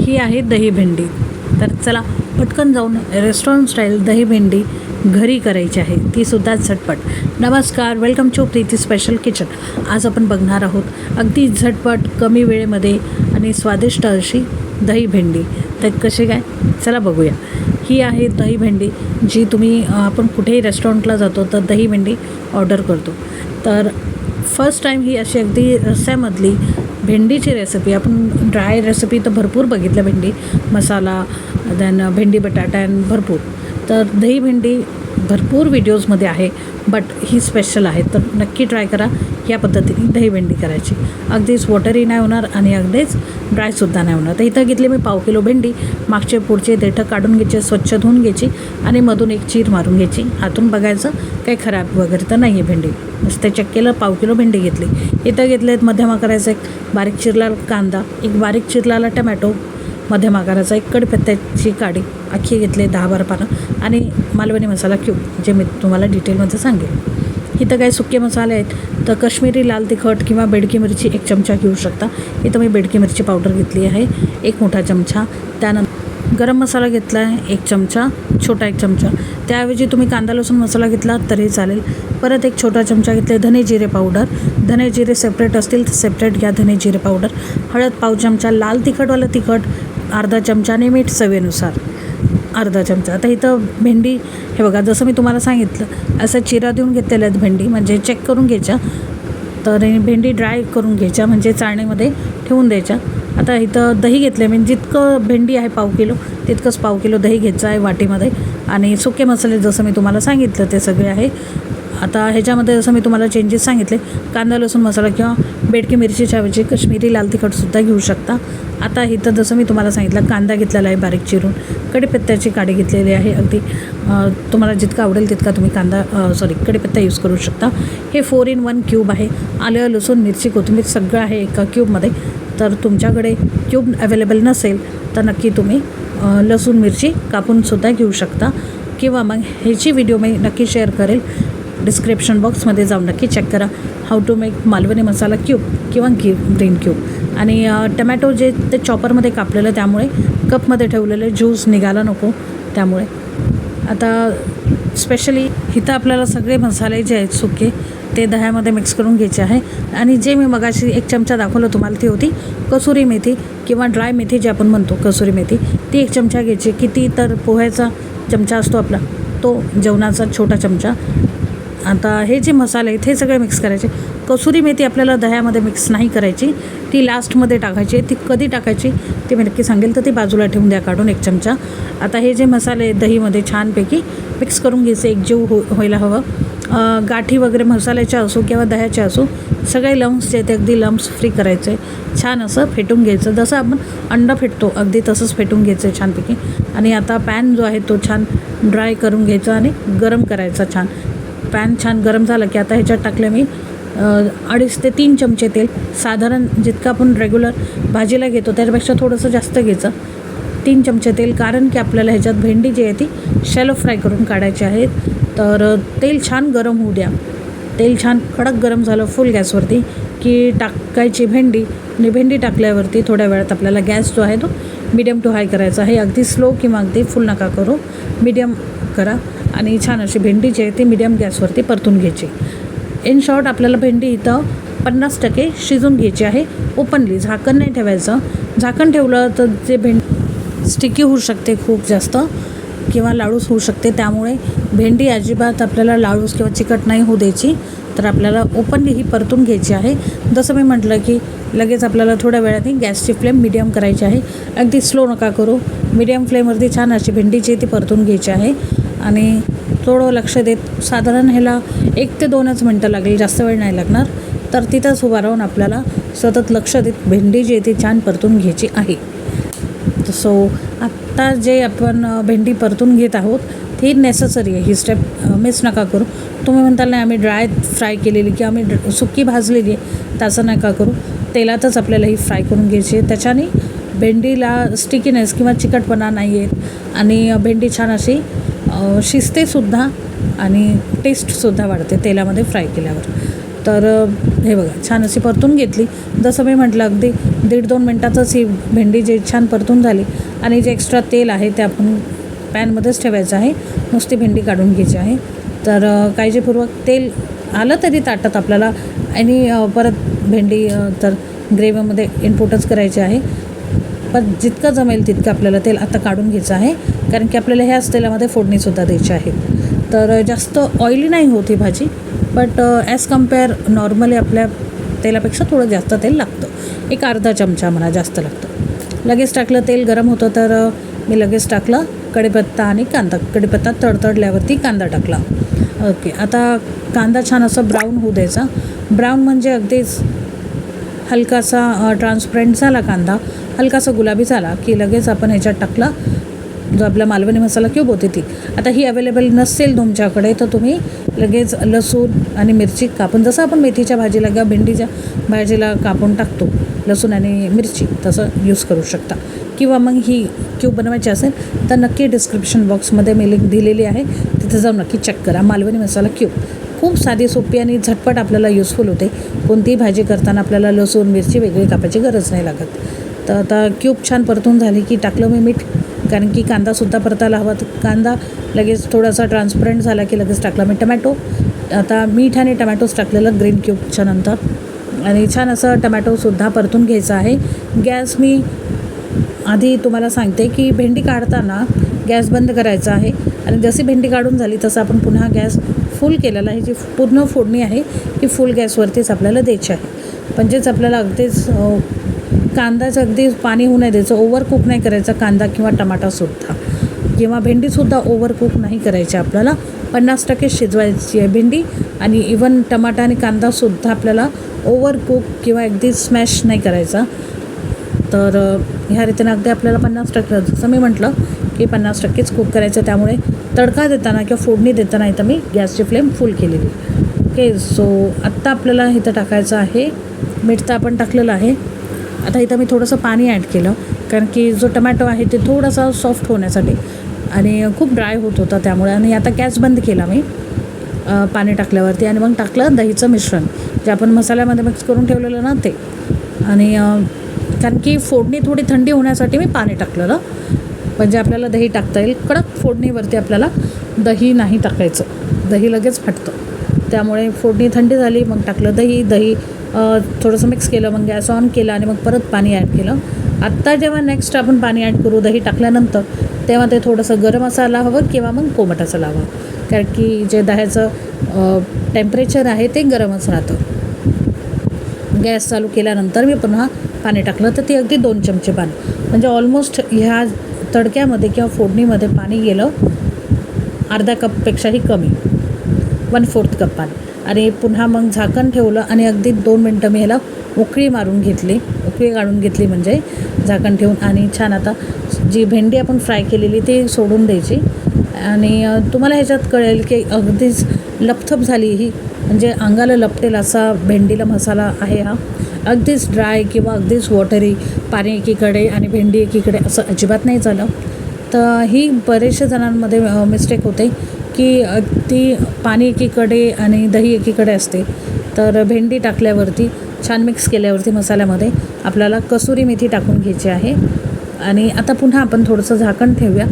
ही आहे दही भेंडी. तर चला पटकन जाऊन रेस्टॉरंट स्टाईल दही भेंडी घरी करायची आहे, तीसुद्धा झटपट. नमस्कार, welcome to Preeti special kitchen. आज आपण बघणार आहोत अगदी झटपट कमी वेळेमध्ये आणि स्वादिष्ट अशी दही भेंडी. तर कसे काय, चला बघूया. ही आहे दही भेंडी, जी तुम्ही आपण कुठेही रेस्टॉरंटला जातो तर दही भेंडी ऑर्डर करतो. तर फर्स्ट टाईम ही अशी अगदी रस्स्यामधली भेंडीची रेसिपी. आपण ड्राय रेसिपी तर भरपूर बघितल्या, भेंडी मसाला, देन भेंडी बटाटा आणि भरपूर. तर दही भेंडी भरपूर व्हिडिओजमध्ये आहे, बट ही स्पेशल आहे. तर नक्की ट्राय करा या पद्धतीने दही भेंडी करायची. अगदीच वॉटरही नाही होणार आणि अगदीच ड्रायसुद्धा नाही होणार. तर इथं घेतली मी 1/2 किलो भेंडी. मागचे पुढचे देठं काढून घ्यायचे, स्वच्छ धुवून घ्यायची आणि मधून एक चीर मारून घ्यायची. हातून बघायचं काही खराब वगैरे तर नाही आहे भेंडी. नुसते चेक केलं. 1/2 किलो भेंडी घेतली. इथं घेतले आहेत मध्यम आकाराचा एक बारीक चिरलेला कांदा, एक बारीक चिरलेला टमॅटो मध्यम आकाराचा, एक कढीपत्त्याची काडी अख्खी घेतले 10-12 पानं आणि मालवणी मसाला क्यूब, जे मी तुम्हाला डिटेलमध्ये सांगेन. इथं काही सुके मसाले आहेत. तर काश्मीरी लाल तिखट किंवा बेडकी मिरची 1 चमचा घेऊ शकता. इथं मी बेडकी मिरची पावडर घेतली आहे 1 मोठा चमचा. त्यानंतर गरम मसाला घेतला आहे 1 चमचा, छोटा 1 चमचा. त्याऐवजी तुम्ही कांदा लसूण मसाला घेतला तरी चालेल. परत 1 छोटा चमचा घेतले धने जिरे पावडर. धने जिरे सेपरेट असतील तर सेपरेट घ्या धने जिरे पावडर. हळद 1/2 चमचा, लाल तिखटवालं तिखट अर्धा चमचा आणि मीठ चवीनुसार अर्धा चमचा. आता इथं भेंडी हे बघा, जसं मी तुम्हाला सांगितलं असं चिरा देऊन घेतलेल्या आहेत भेंडी, म्हणजे चेक करून घ्यायच्या. तर भेंडी ड्राय करून घ्यायच्या, म्हणजे चाळणीमध्ये ठेवून द्यायच्या. आता इथं दही घेतलं आहे, म्हणजे जितकं भेंडी आहे 1/2 किलो तितकंच 1/2 किलो दही घ्यायचं आहे वाटीमध्ये. आणि सुके मसाले जसं मी तुम्हाला सांगितलं ते सगळे आहे. आता ह्याच्यामध्ये जसं मी तुम्हाला चेंजेस सांगितले, कांदा लसूण मसाला किंवा बेडकी मिरचीच्या ऐवजी काश्मीरी लाल तिखटसुद्धा घेऊ शकता. आता इथं जसं मी तुम्हाला सांगितलं कांदा घेतलेला आहे बारीक चिरून, कढीपत्त्याची काडी घेतलेली आहे. अगदी तुम्हाला जितका आवडेल तितका तुम्ही कढीपत्ता यूज करू शकता. हे 4-in-1 क्यूब आहे. आलं लसूण मिरची कोथिंबीर सगळं आहे एका क्यूबमध्ये. तर तुमच्याकडे क्यूब अवेलेबल नसेल तर नक्की तुम्ही लसूण मिरची कापूनसुद्धा घेऊ शकता, किंवा मग ह्याची व्हिडिओ मी नक्की शेअर करेल. डिस्क्रिप्शन बॉक्समध्ये जाऊन नक्की चेक करा how to make Malvani masala cube किंवा ग्रीन क्यूब. आणि टमॅटो जे ते चॉपरमध्ये कापलेलं, त्यामुळे कपमध्ये ठेवलेलं, ज्यूस निघाला नको त्यामुळे. आता स्पेशली इथं आपल्याला सगळे मसाले जे आहेत सुके ते दह्यामध्ये मिक्स करून घ्यायचे आहे. आणि जे मी मगाशी 1 चमचा दाखवलं तुम्हाला, ती होती कसुरी मेथी किंवा ड्राय मेथी जे आपण म्हणतो कसुरी मेथी, ती 1 चमचा घ्यायची. किती तर पोह्याचा चमचा असतो आपला, तो जेवणाचा छोटा चमचा. आता हे जे मसाले आहेत हे सगळे मिक्स करायचे. कसुरी मेथी आपल्याला दह्यामध्ये मिक्स नाही करायची, ती लास्टमध्ये टाकायची. ती कधी टाकायची ते मी नक्की सांगेल, तर ती बाजूला ठेवून द्या काढून 1 चमचा. आता हे जे मसाले दहीमध्ये छानपैकी मिक्स करून घ्यायचे, एकजीव व्हायला हवं. गाठी वगैरे मसाल्याच्या असो किंवा दह्याच्या असो, सगळे लम्स जे ते अगदी लम्स फ्री करायचे. छान असं फेटून घ्यायचं, जसं आपण अंडा फेटतो अगदी तसंच फेटून घ्यायचं छानपैकी. आणि आता पॅन जो आहे तो छान ड्राय करून घ्यायचा आणि गरम करायचा छान. पॅन छान गरम झालं की आता ह्याच्यात टाकले मी 2.5 ते 3 चमचे तेल. साधारण जितकं आपण रेग्युलर भाजीला घेतो त्याच्यापेक्षा थोडंसं जास्त घ्यायचं. 3 चमचे तेल, कारण की आपल्याला ह्याच्यात भेंडी जी आहे ती शॅलो फ्राय करून काढायची आहे. तर तेल छान गरम होऊ द्या. तेल छान कडक गरम झालं फुल गॅसवरती की टाकायची भेंडी. आणि भेंडी टाकल्यावरती थोड्या वेळात आपल्याला गॅस जो आहे तो मीडियम टू हाय करायचा आहे. अगदी स्लो किंवा अगदी फुल नका करू, मीडियम करा. आणि छान अशी भेंडी जी आहे ती मीडियम गॅसवरती परतून घ्यायची. इन शॉर्ट आपल्याला भेंडी इथं 50% शिजून घ्यायची आहे ओपनली. झाकण नाही ठेवायचं. झाकण ठेवलं तर जे भेंडी स्टिकी होऊ शकते खूप जास्त, किंवा लाळूस होऊ शकते. त्यामुळे भेंडी अजिबात आपल्याला लाळूस किंवा चिकट नाही होऊ द्यायची. तर आपल्याला ओपनली ही परतून घ्यायची आहे. जसं मी म्हटलं की लगेच आपल्याला थोड्या वेळाने गॅसची फ्लेम मीडियम करायची आहे. अगदी स्लो नका करू, मीडियम फ्लेमवरती छान अशी भेंडीची ती परतून घ्यायची आहे. आणि थोडं लक्ष देत, साधारण ह्याला 1 ते 2च मिनटं लागेल, जास्त वेळ नाही लागणार. तर तिथंच उभा राहून आपल्याला सतत लक्ष देत भेंडी जी आहे ती छान परतून घ्यायची आहे. सो आत्ता जे आपण भेंडी परतून घेत आहोत ती नेसेसरी आहे. ही स्टेप मिस नका करू. तुम्ही म्हणताल नाही आम्ही ड्राय फ्राय केलेली किंवा आम्ही सुकी भाजलेली आहे, तसं नका करू. तेलातच आपल्याला ही फ्राय करून घ्यायची आहे. त्याच्याने भेंडीला स्टिकीनेस किंवा चिकटपणा नाही येत आणि भेंडी छान अशी शिजतेसुद्धा आणि टेस्टसुद्धा वाढते तेलामध्ये फ्राय केल्यावर. तर हे बघा छान अशी परतून घेतली. जसं मी म्हटलं अगदी 1.5-2 मिनटातच ही भेंडी जी छान परतून झाली. आणि जे एक्स्ट्रा तेल आहे ते आपण पॅनमध्येच ठेवायचं आहे, नुसती भेंडी काढून घ्यायची आहे. तर काळजीपूर्वक तेल आलं तरी ताटात आपल्याला आणि परत भेंडी तर ग्रेव्हीमध्ये इनपुटच करायची आहे. पण जितकं जमेल तितकं आपल्याला तेल आता काढून घ्यायचं आहे, कारण की आपल्याला ह्याच तेलामध्ये फोडणीसुद्धा द्यायची आहे. तर जास्त ऑइली नाही होती भाजी, बट ॲज कम्पेअर नॉर्मली आपल्या तेलापेक्षा थोडं जास्त तेल लागतं. एक अर्धा चमचा म्हणा, जास्त लागतं. लगेच टाकलं, तेल गरम होतं तर मी लगेच टाकलं कढीपत्ता आणि कांदा. कढीपत्ता तडतडल्यावरती कांदा टाकला. ओके, आता कांदा छान असा ब्राऊन होऊ द्यायचा. ब्राऊन म्हणजे अगदीच हलकासा ट्रान्सपरंट झाला कांदा, हलकासा गुलाबी झाला की लगेच आपण ह्याच्यात टाकला जो आपला मालवणी मसाला क्यूब होती ती. आता ही अवेलेबल नसेल तुमच्याकडे तर तुम्ही लगेच लसूण आणि मिरची कापून, जसं आपण मेथीच्या भाजीला किंवा भेंडीच्या भाजीला कापून टाकतो लसूण आणि मिरची, तसं यूज करू शकता. किंवा मग ही क्यूब बनवायची असेल तर नक्की डिस्क्रिप्शन बॉक्समध्ये मी लिंक दिलेली आहे, तिथे जाऊन नक्की चेक करा. मालवणी मसाला क्यूब खूप साधी, सोपी आणि झटपट आपल्याला युजफुल होते. कोणतीही भाजी करताना आपल्याला लसूण मिरची वेगळी कापायची गरज नाही लागत. तर आता क्यूब छान परतून झाली की टाकलं मी मीठ, कारण की कांदासुद्धा परतायला हवा. कांदा लगेच थोडासा ट्रान्सपरंट झाला की लगेच टाकला मी टमॅटो. आता मीठ आणि टमॅटोच टाकलेलं ग्रीन क्यूबच्या नंतर, आणि छान असं टमॅटोसुद्धा परतून घ्यायचा आहे. गॅस मी आधी तुम्हाला सांगते की भेंडी काढताना गॅस बंद करायचा आहे, आणि जशी भेंडी काढून झाली तसं आपण पुन्हा गॅस फुल केलेला आहे. जी पूर्ण फोडणी आहे ती फुल गॅसवरतीच आपल्याला द्यायची आहे. म्हणजेच आपल्याला अगदीच कांदाचं अगदी पाणी होऊ नाही द्यायचं, ओव्हर कुक नाही करायचा कांदा किंवा टमाटासुद्धा, किंवा भेंडीसुद्धा ओव्हर कुक नाही करायची. आपल्याला 50% शिजवायची आहे भेंडी, आणि इवन टमाटा आणि कांदासुद्धा आपल्याला ओव्हर कुक किंवा अगदी स्मॅश नाही करायचा. तर ह्या रीतीने अगदी आपल्याला 50%, जसं मी म्हटलं की 50%च कुक करायचं. त्यामुळे तडका देताना किंवा फोडणी देताना इथं मी गॅसची फ्लेम फुल केलेली. ओके, सो आत्ता आपल्याला इथं टाकायचं आहे मीठ, तर आपण टाकलेलं आहे. आता इथं मी थोडंसं पाणी ॲड केलं, कारण की जो टमॅटो आहे ते थोडासा सॉफ्ट होण्यासाठी, आणि खूप ड्राय होत होता त्यामुळे. आणि आता गॅस बंद केला मी पाणी टाकल्यावरती, आणि मग टाकलं दहीचं मिश्रण जे आपण मसाल्यामध्ये मिक्स करून ठेवलेलं ना ते. आणि कारण की फोडणी थोडी थंडी होण्यासाठी मी पाणी टाकलेलं, म्हणजे आपल्याला दही टाकता येईल. कडक फोडणीवरती आपल्याला दही नाही टाकायचं, दही लगेच फाटतं. त्यामुळे फोडणी थंडी झाली मग टाकलं दही थोडंसं मिक्स केलं, मग गॅस ऑन केला आणि मग परत पाणी ॲड केलं. आत्ता जेव्हा नेक्स्ट आपण पाणी ॲड करू दही टाकल्यानंतर, तेव्हा ते थोडंसं गरम असायला हवं किंवा मग कोमट असायला हवं, कारण की जे दह्याचं टेम्परेचर आहे ते गरमच राहतं. गॅस चालू केल्यानंतर मी पुन्हा पाणी टाकलं, तर ती अगदी 2 चमचे पाणी, म्हणजे ऑलमोस्ट ह्या तडक्यामध्ये किंवा फोडणीमध्ये पाणी गेलं अर्धा कपपेक्षाही कमी, 1/4 कप पाणी. आणि पुन्हा मग झाकण ठेवलं आणि अगदी 2 मिनटं मी ह्याला उकळी मारून घेतली, उकळी काढून घेतली म्हणजे झाकण ठेवून. आणि छान आता जी भेंडी आपण फ्राय केलेली ती सोडून द्यायची. आणि तुम्हाला ह्याच्यात कळेल की अगदीच लपथप झाली ही, म्हणजे अंगाला लपटेल असा भेंडीला मसाला आहे हा. अगदीच ड्राय किंवा अगदीच वॉटरी, पाणी एकीकडे आणि भेंडी एकीकडे असं अजिबात नाही झालं. तर ही बरेचशा जणांमध्ये मिस्टेक होते की ती पाणी एकीकडे आणि दही एकीकडे असते. तर भेंडी टाकल्यावरती छान मिक्स केल्यावरती मसाल्यामध्ये आपल्याला कसुरी मेथी टाकून घ्यायची आहे. आणि आता पुन्हा आपण थोडंसं झाकण ठेवूया.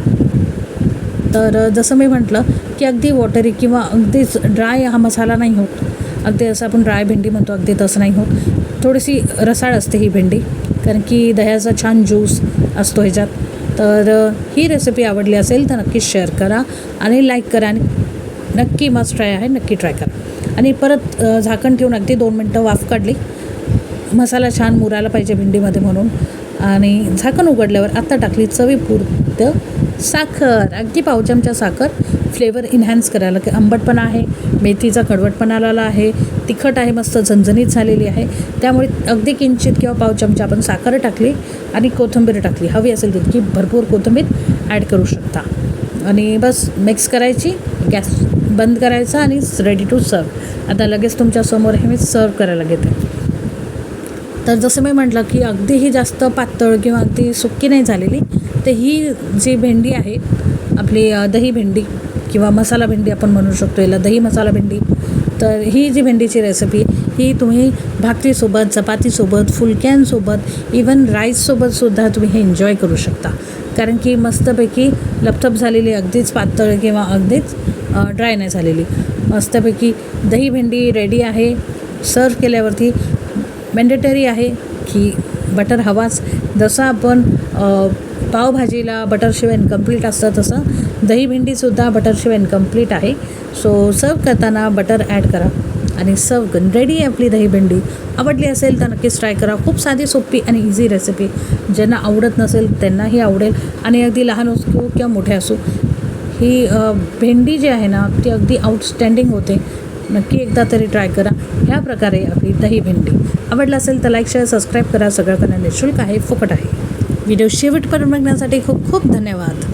तर जसं मी म्हटलं की अगदी वॉटरी किंवा अगदीच ड्राय हा मसाला नाही होत, अगदी असं आपण ड्राय भेंडी म्हणतो अगदी तसं नाही होत. थोडीशी रसाळ असते ही भेंडी, कारण की दह्याचा छान ज्यूस असतो ह्याच्यात. तर ही रेसिपी आवडली असेल तर नक्की शेअर करा आणि लाईक करा, आणि नक्की मस्ट ट्राय आहे, नक्की ट्राय करा. आणि परत झाकण ठेवून अगदी 2 मिनटं वाफ काढली. मसाला छान मुरायला पाहिजे भेंडीमध्ये म्हणून. आणि झाकण उघडल्यावर आत्ता टाकली चवीपुरतं साखर, अगदी पाव चमचा साखर, फ्लेवर इन्हॅन्स करायला. की आंबटपणा आहे, मेथीचा कडवटपणा आलेला आहे, तिखट आहे, मस्त झणझणीत झालेली आहे. त्यामुळे अगदी किंचित किंवा पाव चमचा आपण साखर टाकली आणि कोथिंबीर टाकली. हवी असेल तितकी भरपूर कोथिंबीर ॲड करू शकता. आणि बस मिक्स करायची, गॅस बंद करायचा आणि रेडी टू सर्व. आता लगेच तुमच्यासमोर हे मी सर्व करायला घेते. तर जसं मी म्हटलं की अगदीही जास्त पातळ किंवा अगदी सुक्की नाही झालेली, तर ही जी भेंडी आहे आपली दही भेंडी किंवा मसाला भेंडी आपण म्हणू शकतो याला, दही मसाला भेंडी. तर ही जी भेंडीची रेसिपी ही तुम्ही भाकरीसोबत, चपातीसोबत, फुलक्यांसोबत, इवन राईससोबतसुद्धा तुम्ही हे एन्जॉय करू शकता. कारण की मस्तपैकी लपथप झालेली, अगदीच पातळ किंवा अगदीच ड्राय नाही झालेली, मस्तपैकी दही भेंडी रेडी आहे. सर्व केल्यावरती मॅन्डेटरी आहे की बटर हवाच. जसं आपण पावभाजीला बटरशिवाय इनकम्प्लीट असतं, तसं दही भेंडीसुद्धा बटरशिवाय इनकम्प्लीट आहे. सो सर्व करताना बटर ॲड करा आणि सर्व करून रेडी आहे आपली दही भेंडी. आवडली असेल तर नक्कीच ट्राय करा. खूप साधी, सोपी आणि इझी रेसिपी. ज्यांना आवडत नसेल त्यांनाही आवडेल आणि अगदी लहान असो किंवा मोठे असो, ही भेंडी जी आहे ना ती अगदी आउटस्टँडिंग होते. नक्की एकदा तरी ट्राय करा. ह्या प्रकारे आपली दही भेंडी. आवडलं असेल तर लाईक, शेअर, सबस्क्राईब करा. सगळं करणं निःशुल्क आहे, फुकट आहे. व्हिडिओ शेवटपर्यंत बघण्यासाठी खूप खूप धन्यवाद.